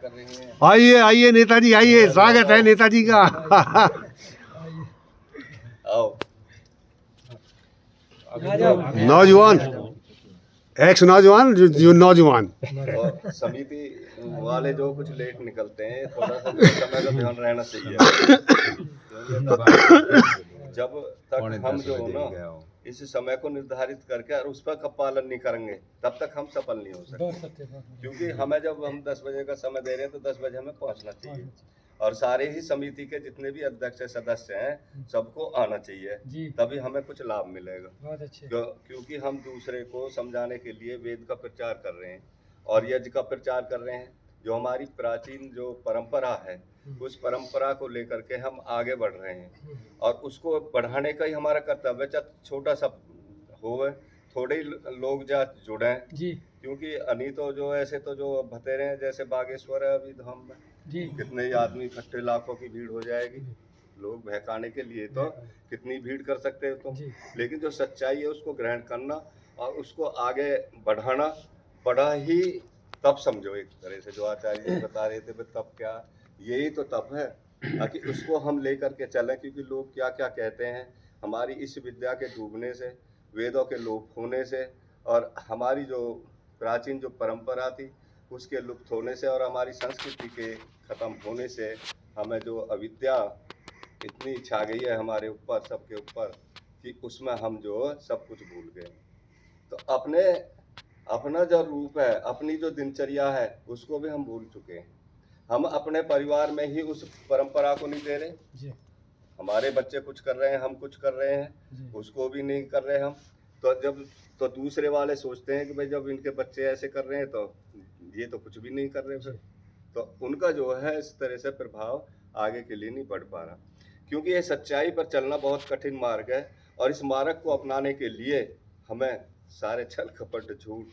कर रही हैं। आइए आइए नेताजी आइए, स्वागत है नेताजी का। आओ नौजवान, एक्स नौजवान, जो नौजवान। और समिति वाले जो कुछ लेट निकलते हैं, थोड़ा सा जो समय का ध्यान रहना चाहिए। जब तक हम जो हो ना इस समय को निर्धारित करके और उस पर कब पालन नहीं करेंगे, तब तक हम सफल नहीं हो सकते। क्योंकि हमें जब हम 10 बजे का समय दे रहे हैं तो 10 बजे हमें पहुंचना चाहिए, और सारे ही समिति के जितने भी अध्यक्ष सदस्य हैं सबको आना चाहिए, तभी हमें कुछ लाभ मिलेगा। बहुत अच्छे। क्योंकि हम दूसरे को समझाने के लिए वेद का प्रचार कर रहे हैं और यज्ञ का प्रचार कर रहे हैं। जो हमारी प्राचीन जो परंपरा है उस परंपरा को लेकर के हम आगे बढ़ रहे हैं, और उसको बढ़ाने का ही हमारा कर्तव्य है। चाहे छोटा सा हो, थोड़े ही लोग जा जुड़े जी क्योंकि अनी तो जो ऐसे तो जो भतेरे हैं, जैसे बागेश्वर है अभी धाम में जी कितने ही आदमी इकट्ठे, लाखों की भीड़ हो जाएगी। लोग बहकाने के लिए तो कितनी भीड़ कर सकते हो तुम, लेकिन जो सच्चाई है उसको ग्रहण करना और उसको आगे बढ़ाना बड़ा ही तप समझो। एक तरह से जो आचार्य जी बता रहे थे तप क्या, यही तो तप है, ताकि उसको हम लेकर के चलें। क्योंकि लोग क्या क्या कहते हैं, हमारी इस विद्या के डूबने से, वेदों के लोप होने से, और हमारी जो प्राचीन जो परंपरा थी उसके लुप्त होने से, और हमारी संस्कृति के खत्म होने से हमें जो अविद्या इतनी छा गई है हमारे ऊपर, सबके ऊपर, कि उसमें हम जो सब कुछ भूल गए। तो अपना जो रूप है, अपनी जो दिनचर्या है, उसको भी हम भूल चुके हैं। हम अपने परिवार में ही उस परंपरा को नहीं दे रहे। हमारे बच्चे कुछ कर रहे हैं, हम कुछ कर रहे हैं, उसको भी नहीं कर रहे हम। तो दूसरे वाले सोचते हैं कि भाई जब इनके बच्चे ऐसे कर रहे हैं तो ये तो कुछ भी नहीं कर रहे फिर। तो उनका जो है इस तरह से प्रभाव आगे के लिए नहीं बढ़ पा रहा, क्योंकि ये सच्चाई पर चलना बहुत कठिन मार्ग है, और इस मार्ग को अपनाने के लिए हमें सारे छल कपट, झूठ,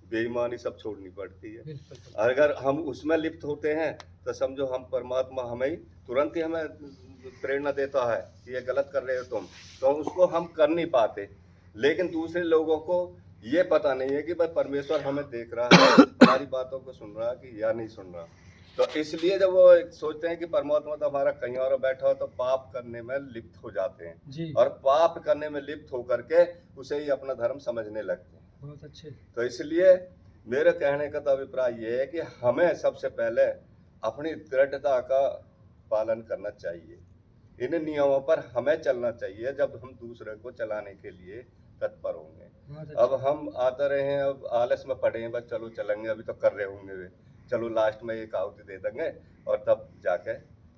बेईमानी सब छोड़नी पड़ती है। अगर हम उसमें लिप्त होते हैं तो समझो हम परमात्मा हमें ही तुरंत ही हमें प्रेरणा देता है कि ये गलत कर रहे हो तुम, तो उसको हम कर नहीं पाते। लेकिन दूसरे लोगों को ये पता नहीं है कि भाई परमेश्वर हमें देख रहा है, हमारी बातों को सुन रहा है कि या नहीं सुन रहा। तो इसलिए जब वो सोचते हैं कि परमात्मा तो हमारा कहीं और बैठा हो, तो पाप करने में लिप्त हो जाते हैं, और पाप करने में लिप्त होकर के उसे ही अपना धर्म समझने लगते हैं। बहुत अच्छे। तो इसलिए मेरे कहने का तो अभिप्राय ये है कि हमें सबसे पहले अपनी दृढ़ता का पालन करना चाहिए, इन नियमों पर हमें चलना चाहिए जब हम दूसरे को चलाने के लिए तत्पर होंगे। अब हम आते रहे हैं, अब आलस में पड़े हैं, बस चलो चलेंगे, अभी तो कर रहे होंगे वे, चलो लास्ट में एक आहुति दे देंगे और तब जाके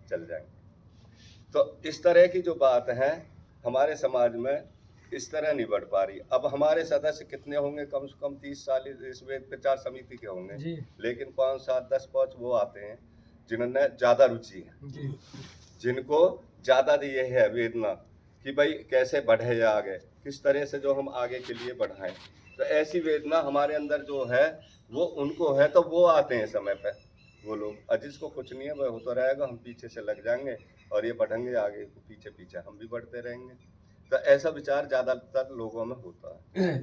चल जाएंगे। तो इस तरह की जो बात है हमारे समाज में इस तरह नहीं बढ़ पा रही। अब हमारे सदस्य कितने होंगे, कम से कम 30-40 इस वेद प्रचार समिति के होंगे, लेकिन 5, 7, 10, 5 वो आते हैं जिन्होंने ज्यादा रुचि है, जिनको ज्यादा दिए है वेदना कि भाई कैसे बढ़े आगे, किस तरह से जो हम आगे के लिए बढ़ाएं। तो ऐसी वेदना हमारे अंदर जो है वो उनको है, तो वो आते हैं समय पे वो लोग। और जिसको कुछ नहीं है वह होता रहेगा, हम पीछे से लग जाएंगे और ये बढ़ेंगे आगे, पीछे पीछे हम भी बढ़ते रहेंगे। तो ऐसा विचार ज्यादातर लोगों में होता है।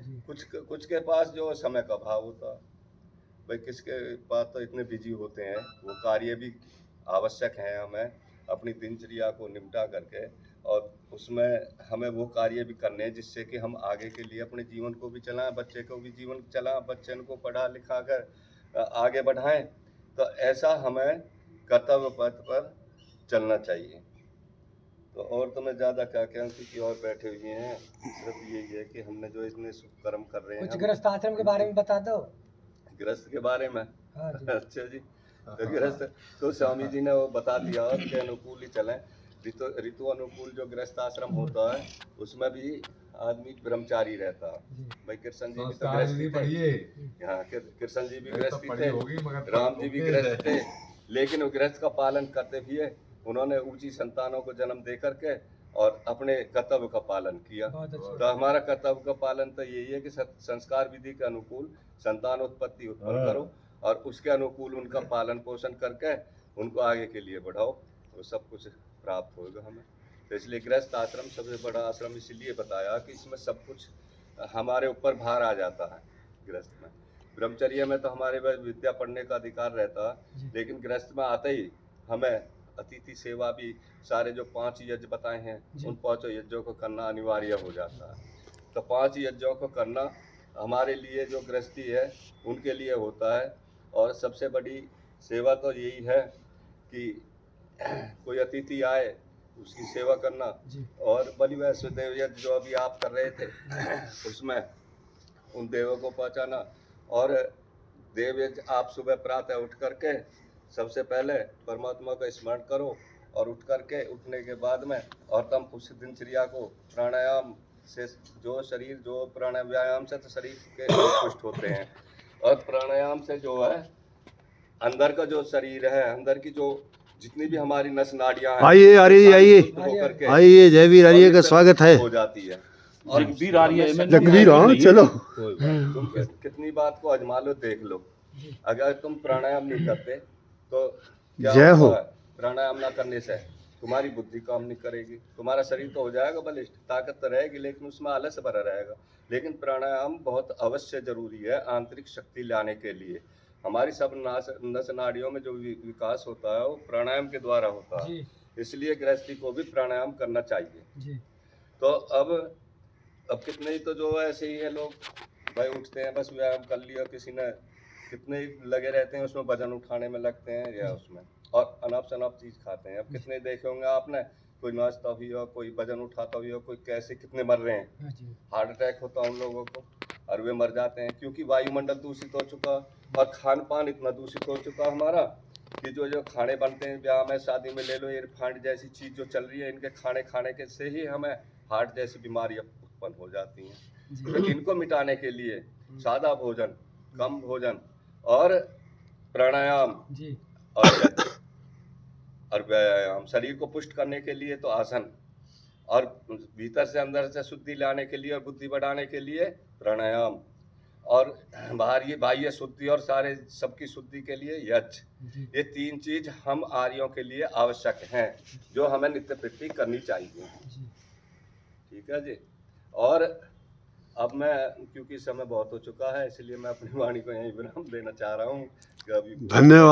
कुछ के पास जो समय का अभाव होता है, भाई किसके पास तो इतने बिजी होते हैं, वो कार्य भी आवश्यक है हमें अपनी दिनचर्या को निपटा करके, और उसमें हमें वो कार्य भी करने हैं जिससे कि हम आगे के लिए अपने जीवन को भी चलाएं, बच्चे को भी जीवन चलाएं, बच्चे को पढ़ा लिखा कर आगे बढ़ाएं। तो ऐसा हमें कर्तव्य पथ पर चलना चाहिए। तो और तो मैं ज़्यादा क्या कहूँ, क्योंकि और बैठे हुए हैं, सिर्फ यही है कि हमने जो इतने शुभ कर्म कर रहे हैं। कुछ गृहस्थ आश्रम के बारे में बता दो। गृहस्थ के बारे में? हाँ जी। अच्छा जी, तो गृहस्थ तो स्वामी जी ने वो बता दिया के अनुकूल ही चलें। ऋतु अनुकूल जो गृहस्थ आश्रम होता है उसमें भी आदमी ब्रह्मचारी रहता है। भाई कृष्ण जी भी तो गृहस्थी थे, यहाँ कृष्ण जी भी गृहस्थी थे, राम जी भी गृहस्थ थे, लेकिन वो गृहस्थ का पालन करते हुए उन्होंने ऊंची संतानों को जन्म दे करके और अपने कर्तव्य का पालन किया। तो हमारा कर्तव्य का पालन तो यही है कि संस्कार विधि के अनुकूल संतान उत्पत्ति उत्पन्न करो और उसके अनुकूल उनका पालन पोषण करके उनको आगे के लिए बढ़ाओ, तो सब कुछ प्राप्त होगा हमें। तो इसलिए गृहस्थ आश्रम सबसे बड़ा आश्रम इसलिए बताया कि इसमें सब कुछ हमारे ऊपर भार आ जाता है गृहस्थ में। ब्रह्मचर्य में तो हमारे पास विद्या पढ़ने का अधिकार रहता है, लेकिन गृहस्थ में आते ही हमें अतिथि सेवा भी सारे जो 5 यज्ञ बताए हैं उन 5 यज्ञों को करना अनिवार्य हो जाता है। तो 5 यज्ञों को करना हमारे लिए जो गृहस्थी है उनके लिए होता है। और सबसे बड़ी सेवा तो यही है कि कोई अतिथि आए उसकी सेवा करना। और बलि वैश्व देव यज्ञ जो अभी आप कर रहे थे उसमें उन देवों को पहुंचाना। और देव यज्ञ आप सुबह प्रातः उठ करके सबसे पहले परमात्मा का स्मरण करो और उठ करके उठने के बाद में और तम उस दिनचर्या को प्राणायाम से जो शरीर जो प्राणायाम व्यायाम से तो शरीर के पुष्ट होते हैं। और प्राणायाम से जो है अंदर का जो शरीर है, अंदर की जो जितनी भी हमारी नस नाड़ियां हैं, आइए आइए आइए आइए, जयवीर आर्य का स्वागत है। हो जाती है। और जगवीर आर्य जगवीर, हाँ चलो। तुम कितनी बात को आजमा लो, देख लो। अगर तुम प्राणायाम नहीं करते तो क्या जय हो। होगा? प्राणायाम ना करने से तुम्हारी बुद्धि काम नहीं करेगी, तुम्हारा शरीर तो हो जाएगा बलिष्ठ, ताकत तो रहेगी, लेकिन उसमें आलस भरा रहेगा। लेकिन प्राणायाम बहुत अवश्य जरूरी है आंतरिक शक्ति लाने के लिए। हमारी सब नस नाड़ियों में जो विकास होता है वो प्राणायाम के द्वारा होता है, इसलिए गृहस्थी को भी प्राणायाम करना चाहिए। तो अब कितने ही तो जो ऐसे ही है लोग भाई उठते हैं बस व्यायाम कर लिया किसी ने, कितने ही लगे रहते हैं उसमें वजन उठाने में लगते हैं या उसमें, और अनाप शनाप चीज खाते हैं। अब कितने देखे होंगे आपने, कोई नाचता भी हो, कोई वजन उठाता भी हो, कोई कैसे कितने मर रहे हैं, हार्ट अटैक होता है उन लोगों को और वे मर जाते हैं क्योंकि वायुमंडल दूषित हो चुका और खान पान इतना दूषित हो चुका हमारा कि जो खाने बनते हैं ब्याह में शादी में, ले लो ये रिफाइंड जैसी चीज जो चल रही है, इनके खाने के से ही हमें हार्ट जैसी बीमारियां उत्पन्न हो जाती हैं। तो इनको मिटाने के लिए सादा भोजन, कम भोजन और प्राणायाम और व्यायाम, शरीर को पुष्ट करने के लिए तो आसन, और भीतर से अंदर से शुद्धि लाने के लिए और बुद्धि बढ़ाने के लिए प्राणायाम, और बाह्य शुद्धि और सारे सबकी शुद्धि के लिए यज्ञ। ये 3 चीज हम आर्यों के लिए आवश्यक हैं जो हमें नित्य प्रति करनी चाहिए। ठीक है जी। और अब मैं क्योंकि समय बहुत हो चुका है इसलिए मैं अपनी वाणी को यहीं विराम देना चाह रहा हूँ। धन्यवाद।